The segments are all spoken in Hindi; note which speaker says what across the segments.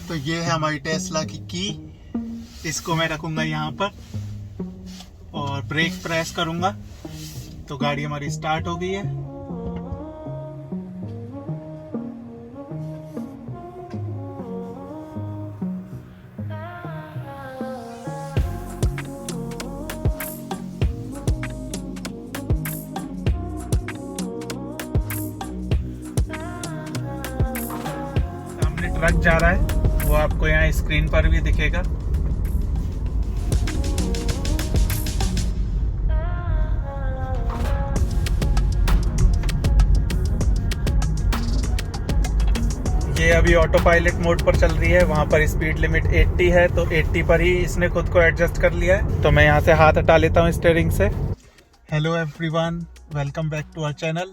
Speaker 1: तो ये है हमारी टेस्ला की इसको मैं रखूंगा यहाँ पर और ब्रेक प्रेस करूंगा तो गाड़ी हमारी स्टार्ट हो गई है। सामने ट्रक जा रहा है, वो आपको यहाँ स्क्रीन पर भी दिखेगा। ये अभी ऑटो पायलट मोड पर चल रही है, वहाँ पर स्पीड लिमिट 80 है तो 80 पर ही इसने खुद को एडजस्ट कर लिया है। तो मैं यहाँ से हाथ हटा लेता हूँ स्टीयरिंग से। Hello everyone, welcome back to our channel.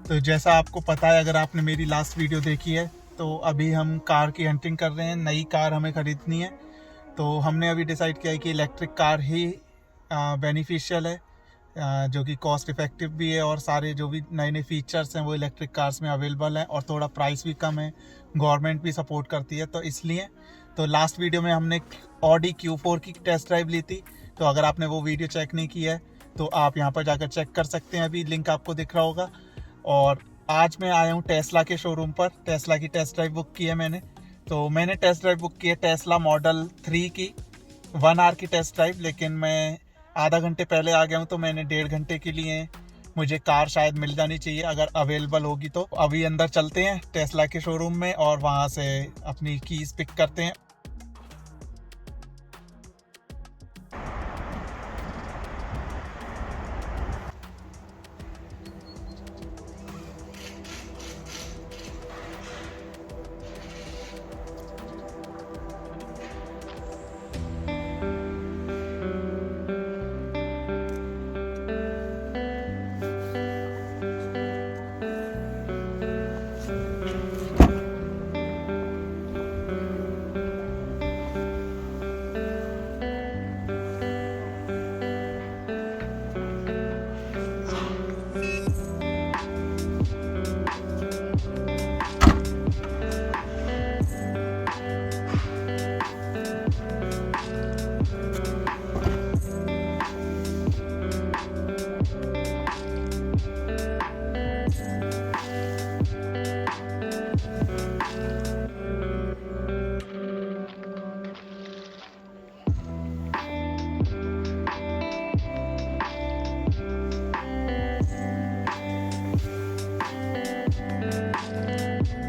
Speaker 1: तो जैसा आपको पता है, अगर आपने मेरी लास्ट वीडियो देखी है, तो अभी हम कार की हंटिंग कर रहे हैं। नई कार हमें खरीदनी है, तो हमने अभी डिसाइड किया है कि इलेक्ट्रिक कार ही बेनिफिशियल है, जो कि कॉस्ट इफेक्टिव भी है और सारे जो भी नए नए फीचर्स हैं वो इलेक्ट्रिक कार्स में अवेलेबल हैं और थोड़ा प्राइस भी कम है, गवर्नमेंट भी सपोर्ट करती है। तो इसलिए तो लास्ट वीडियो में हमने ऑडी Q4 की टेस्ट ड्राइव ली थी। तो अगर आपने वो वीडियो चेक नहीं की है तो आप यहाँ पर जाकर चेक कर सकते हैं, अभी लिंक आपको दिख रहा होगा। और आज मैं आया हूँ टेस्ला के शोरूम पर। टेस्ला की टेस्ट ड्राइव बुक की है मैंने। तो मैंने टेस्ट ड्राइव बुक की है टेस्ला मॉडल 3 की 1 आवर की टेस्ट ड्राइव, लेकिन मैं आधा घंटे पहले आ गया हूँ। तो मैंने 1.5 घंटे के लिए मुझे कार शायद मिल जानी चाहिए, अगर अवेलेबल होगी तो। अभी अंदर चलते हैं टेस्ला के शोरूम में और वहाँ से अपनी कीज पिक करते हैं।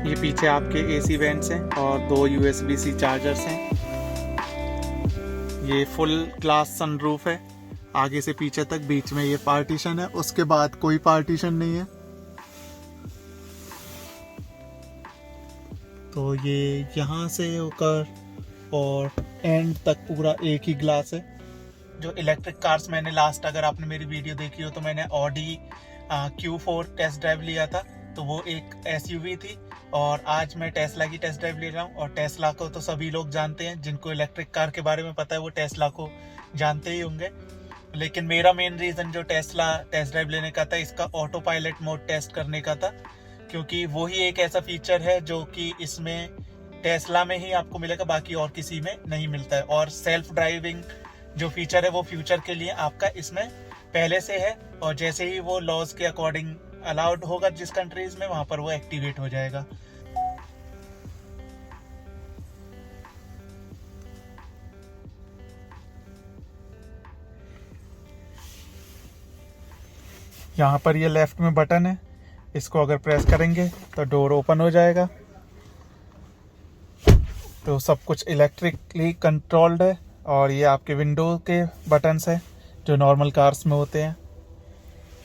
Speaker 1: ये पीछे आपके AC वेंट्स हैं और 2 USB-C चार्जर्स हैं। ये फुल ग्लास सनरूफ है आगे से पीछे तक, बीच में ये पार्टीशन है, उसके बाद कोई पार्टीशन नहीं है। तो ये यहाँ से होकर और एंड तक पूरा एक ही ग्लास है। जो इलेक्ट्रिक कार्स मैंने लास्ट, अगर आपने मेरी वीडियो देखी हो तो मैंने ऑडी Q4 टेस्ट ड्राइव लिया था, तो वो एक SUV थी। और आज मैं टेस्ला की टेस्ट ड्राइव ले रहा हूँ। और टेस्ला को तो सभी लोग जानते हैं, जिनको इलेक्ट्रिक कार के बारे में पता है वो टेस्ला को जानते ही होंगे। लेकिन मेरा मेन रीज़न जो टेस्ला टेस्ट ड्राइव लेने का था, इसका ऑटो पायलट मोड टेस्ट करने का था, क्योंकि वही एक ऐसा फीचर है जो कि इसमें टेस्ला में ही आपको मिलेगा, बाकी और किसी में नहीं मिलता है। और सेल्फ ड्राइविंग जो फीचर है वो फ्यूचर के लिए आपका इसमें पहले से है, और जैसे ही वो लॉज के अकॉर्डिंग अलाउड होगा जिस कंट्रीज में, वहां पर वो एक्टिवेट हो जाएगा। यहाँ पर ये लेफ्ट में बटन है, इसको अगर प्रेस करेंगे तो डोर ओपन हो जाएगा। तो सब कुछ इलेक्ट्रिकली कंट्रोल्ड है। और ये आपके विंडो के बटन्स हैं जो नॉर्मल कार्स में होते हैं।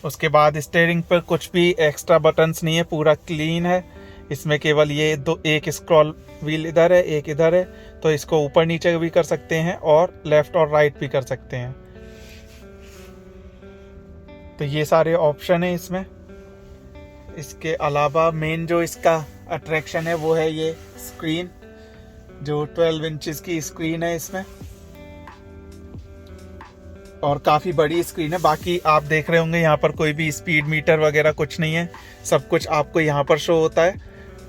Speaker 1: उसके बाद स्टीयरिंग पर कुछ भी एक्स्ट्रा बटन्स नहीं है, पूरा क्लीन है। इसमें केवल ये एक स्क्रॉल व्हील इधर है, एक इधर है, तो इसको ऊपर नीचे भी कर सकते हैं और लेफ्ट और राइट भी कर सकते हैं। तो ये सारे ऑप्शन है इसमें। इसके अलावा मेन जो इसका अट्रैक्शन है वो है ये स्क्रीन, जो 12 इंचेस की स्क्रीन है इसमें, और काफ़ी बड़ी स्क्रीन है। बाकी आप देख रहे होंगे यहाँ पर कोई भी स्पीड मीटर वगैरह कुछ नहीं है, सब कुछ आपको यहाँ पर शो होता है।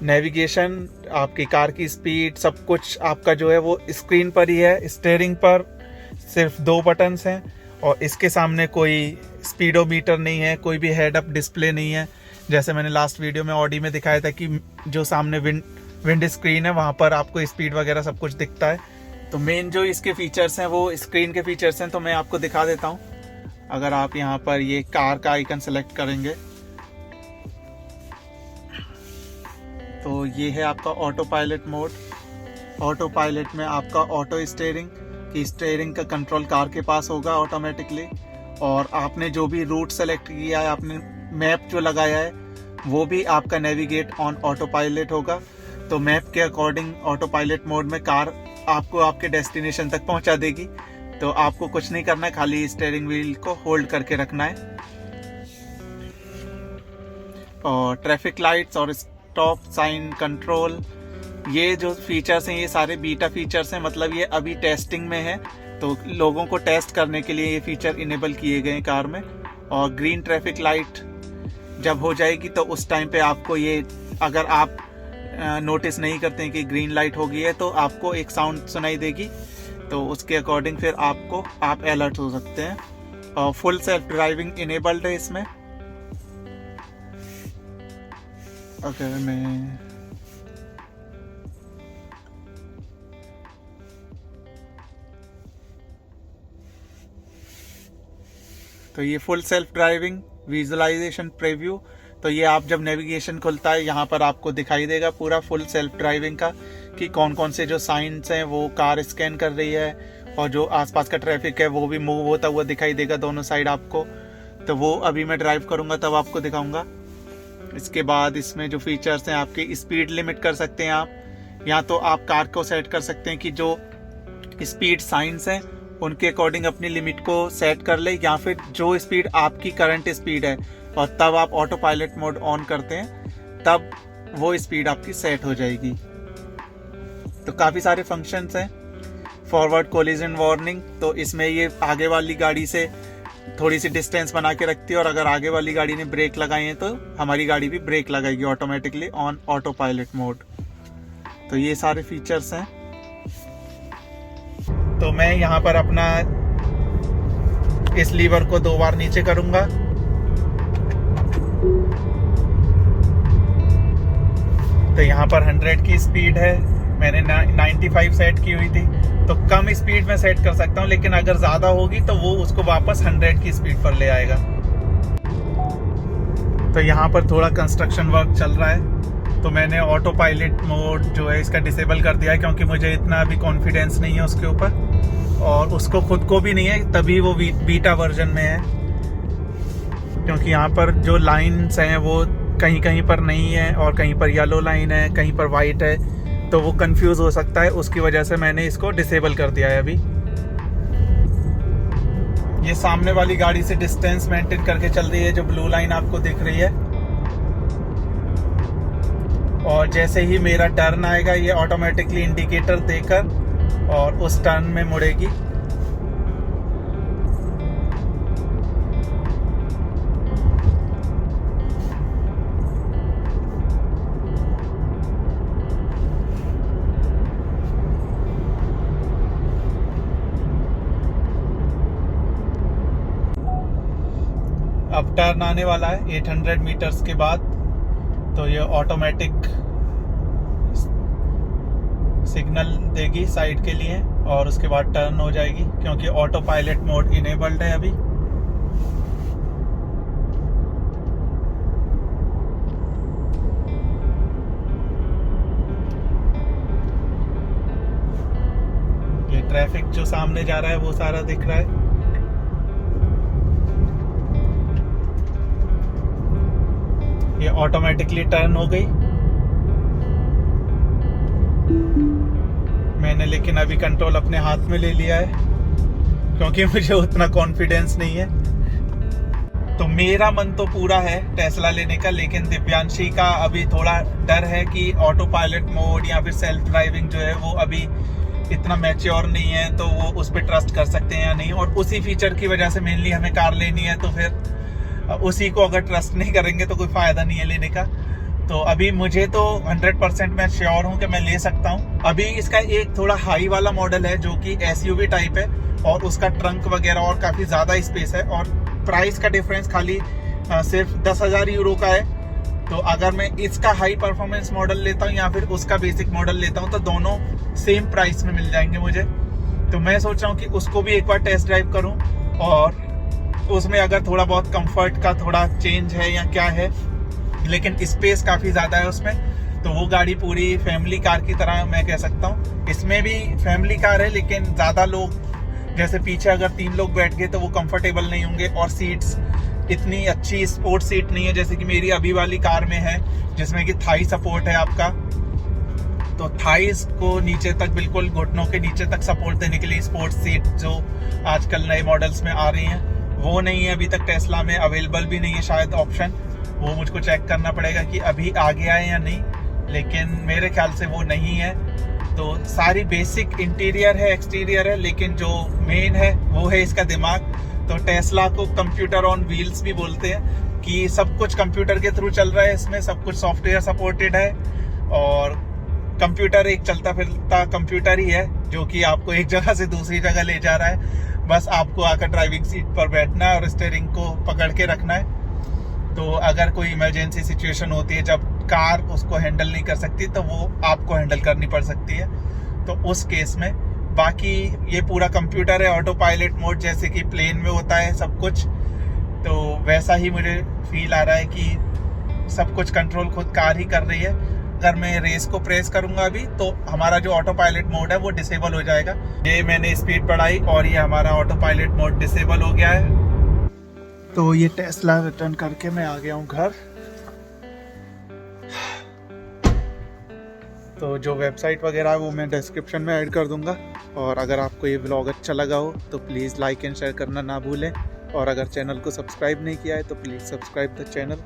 Speaker 1: नेविगेशन, आपकी कार की स्पीड, सब कुछ आपका जो है वो स्क्रीन पर ही है। स्टीयरिंग पर सिर्फ 2 बटन्स हैं और इसके सामने कोई स्पीडोमीटर नहीं है, कोई भी हेड अप डिस्प्ले नहीं है। जैसे मैंने लास्ट वीडियो में ऑडी में दिखाया था कि जो सामने विंड स्क्रीन है वहाँ पर आपको स्पीड वगैरह सब कुछ दिखता है। तो मेन जो इसके फीचर्स हैं वो स्क्रीन के फीचर्स हैं, तो मैं आपको दिखा देता हूँ। अगर आप यहाँ पर ये कार का आइकन सेलेक्ट करेंगे तो ये है आपका auto pilot mode. Auto pilot में आपका ऑटो स्टीयरिंग की स्टीयरिंग का कंट्रोल कार के पास होगा ऑटोमेटिकली, और आपने जो भी रूट सेलेक्ट किया है, आपने मैप जो लगाया है वो भी आपका नेविगेट ऑन ऑटो पायलट होगा। तो मैप के अकॉर्डिंग ऑटो पायलट मोड में कार आपको आपके डेस्टिनेशन तक पहुंचा देगी। तो आपको कुछ नहीं करना है, खाली स्टीयरिंग व्हील को होल्ड करके रखना है। और ट्रैफिक लाइट्स और स्टॉप साइन कंट्रोल, ये जो फीचर्स हैं ये सारे बीटा फीचर्स हैं, मतलब ये अभी टेस्टिंग में है। तो लोगों को टेस्ट करने के लिए ये फीचर इनेबल किए गए हैं कार में। और ग्रीन ट्रैफिक लाइट जब हो जाएगी तो उस टाइम पे आपको ये, अगर आप नोटिस नहीं करते हैं कि ग्रीन लाइट हो गई है तो आपको एक साउंड सुनाई देगी, तो उसके अकॉर्डिंग फिर आप अलर्ट हो सकते हैं। और फुल सेल्फ ड्राइविंग इनेबल्ड है इसमें। अगर मैं तो ये full self driving visualisation preview, तो ये आप जब नेविगेशन खुलता है यहाँ पर आपको दिखाई देगा पूरा फुल सेल्फ ड्राइविंग का, कि कौन कौन से जो साइंस हैं वो कार स्कैन कर रही है, और जो आसपास का ट्रैफिक है वो भी मूव होता हुआ दिखाई देगा दोनों साइड आपको। तो वो अभी मैं ड्राइव करूँगा तब आपको दिखाऊंगा। इसके बाद इसमें जो फीचर्स हैं, आपकी स्पीड लिमिट कर सकते हैं आप, या तो आप कार को सेट कर सकते हैं कि जो स्पीड साइंस हैं उनके अकॉर्डिंग अपनी लिमिट को सेट कर ले, या फिर जो स्पीड आपकी करंट स्पीड है और तब आप ऑटो पायलट मोड ऑन करते हैं तब वो स्पीड आपकी सेट हो जाएगी। तो काफ़ी सारे फंक्शंस हैं। फॉरवर्ड कोलिजन वार्निंग, तो इसमें ये आगे वाली गाड़ी से थोड़ी सी डिस्टेंस बना के रखती है, और अगर आगे वाली गाड़ी ने ब्रेक लगाई है तो हमारी गाड़ी भी ब्रेक लगाएगी automatically on auto pilot mode. तो ये सारे फीचर्स हैं। तो मैं यहाँ पर अपना इस लीवर को 2 बार नीचे करूंगा, तो यहाँ पर 100 की स्पीड है, मैंने 95 सेट की हुई थी। तो कम स्पीड में सेट कर सकता हूँ, लेकिन अगर ज़्यादा होगी तो वो उसको वापस 100 की स्पीड पर ले आएगा। तो यहाँ पर थोड़ा कंस्ट्रक्शन वर्क चल रहा है, तो मैंने ऑटो पायलट मोड जो है इसका डिसेबल कर दिया है, क्योंकि मुझे इतना अभी कॉन्फिडेंस नहीं है उसके ऊपर, और उसको खुद को भी नहीं है, तभी वो बीटा वर्जन में है। क्योंकि यहाँ पर जो लाइन्स हैं वो कहीं कहीं पर नहीं है, और कहीं पर येलो लाइन है, कहीं पर वाइट है, तो वो कंफ्यूज हो सकता है। उसकी वजह से मैंने इसको डिसेबल कर दिया है अभी। ये सामने वाली गाड़ी से डिस्टेंस मेंटेन करके चल रही है, जो ब्लू लाइन आपको दिख रही है। और जैसे ही मेरा टर्न आएगा ये ऑटोमेटिकली इंडिकेटर देकर और उस टर्न में मुड़ेगी। अब टर्न आने वाला है 800 मीटर्स के बाद, तो ये ऑटोमेटिक सिग्नल देगी साइड के लिए, और उसके बाद टर्न हो जाएगी, क्योंकि ऑटो पायलट मोड इनेबल्ड है अभी। ये ट्रैफिक जो सामने जा रहा है वो सारा दिख रहा है। ये ऑटोमेटिकली टर्न हो गई। मैंने लेकिन अभी कंट्रोल अपने हाथ में ले लिया है, क्योंकि मुझे उतना कॉन्फिडेंस नहीं है। तो मेरा मन तो पूरा है टेस्ला लेने का, लेकिन दिव्यांशी का अभी थोड़ा डर है कि ऑटो पायलट मोड या फिर सेल्फ ड्राइविंग जो है वो अभी इतना मैच्योर नहीं है, तो वो उस पर ट्रस्ट कर सकते हैं या नहीं। और उसी फीचर की वजह से मेनली हमें कार लेनी है, तो फिर उसी को अगर ट्रस्ट नहीं करेंगे तो कोई फायदा नहीं है लेने का। तो अभी मुझे तो 100% मैं श्योर हूँ कि मैं ले सकता हूँ। अभी इसका एक थोड़ा हाई वाला मॉडल है जो कि SUV टाइप है और उसका ट्रंक वगैरह और काफ़ी ज़्यादा स्पेस है और प्राइस का डिफरेंस खाली सिर्फ 10,000 यूरो का है। तो अगर मैं इसका हाई परफॉर्मेंस मॉडल लेता हूँ या फिर उसका बेसिक मॉडल लेता हूँ तो दोनों सेम प्राइस में मिल जाएंगे मुझे। तो मैं सोच रहा हूँ कि उसको भी एक बार टेस्ट ड्राइव करूँ और उसमें अगर थोड़ा बहुत कंफर्ट का थोड़ा चेंज है या क्या है, लेकिन स्पेस काफ़ी ज़्यादा है उसमें, तो वो गाड़ी पूरी फैमिली कार की तरह मैं कह सकता हूँ। इसमें भी फैमिली कार है लेकिन ज़्यादा लोग, जैसे पीछे अगर 3 लोग बैठ गए तो वो कंफर्टेबल नहीं होंगे और सीट्स इतनी अच्छी स्पोर्ट सीट नहीं है जैसे कि मेरी अभी वाली कार में है, जिसमें कि थाई सपोर्ट है आपका। तो थाईस को नीचे तक, बिल्कुल घुटनों के नीचे तक सपोर्ट देने के लिए स्पोर्ट्स सीट जो आजकल नए मॉडल्स में आ रही हैं वो नहीं है अभी तक। टेस्ला में अवेलेबल भी नहीं है शायद ऑप्शन, वो मुझको चेक करना पड़ेगा कि अभी आ गया है या नहीं, लेकिन मेरे ख्याल से वो नहीं है। तो सारी बेसिक इंटीरियर है, एक्सटीरियर है, लेकिन जो मेन है वो है इसका दिमाग। तो टेस्ला को कंप्यूटर ऑन व्हील्स भी बोलते हैं कि सब कुछ कंप्यूटर के थ्रू चल रहा है, इसमें सब कुछ सॉफ्टवेयर सपोर्टेड है और कंप्यूटर एक चलता फिरता कंप्यूटर ही है जो कि आपको एक जगह से दूसरी जगह ले जा रहा है। बस आपको आकर ड्राइविंग सीट पर बैठना है और स्टीयरिंग को पकड़ के रखना है। तो अगर कोई इमरजेंसी सिचुएशन होती है जब कार उसको हैंडल नहीं कर सकती तो वो आपको हैंडल करनी पड़ सकती है, तो उस केस में। बाकी ये पूरा कंप्यूटर है, ऑटो पायलट मोड जैसे कि प्लेन में होता है सब कुछ, तो वैसा ही मुझे फील आ रहा है कि सब कुछ कंट्रोल खुद कार ही कर रही है। अगर मैं रेस को प्रेस करूंगा अभी तो हमारा जो ऑटो पायलट मोड है वो डिसेबल हो जाएगा। ये मैंने स्पीड बढ़ाई और ये हमारा ऑटो पायलट मोड डिसेबल हो गया है। तो ये टेस्ला रिटर्न करके मैं आ गया हूँ घर। तो जो वेबसाइट वगैरह है वो मैं डिस्क्रिप्शन में ऐड कर दूंगा और अगर आपको ये व्लॉग अच्छा लगा हो तो प्लीज़ लाइक एंड शेयर करना ना भूलें और अगर चैनल को सब्सक्राइब नहीं किया है तो प्लीज़ सब्सक्राइब द चैनल।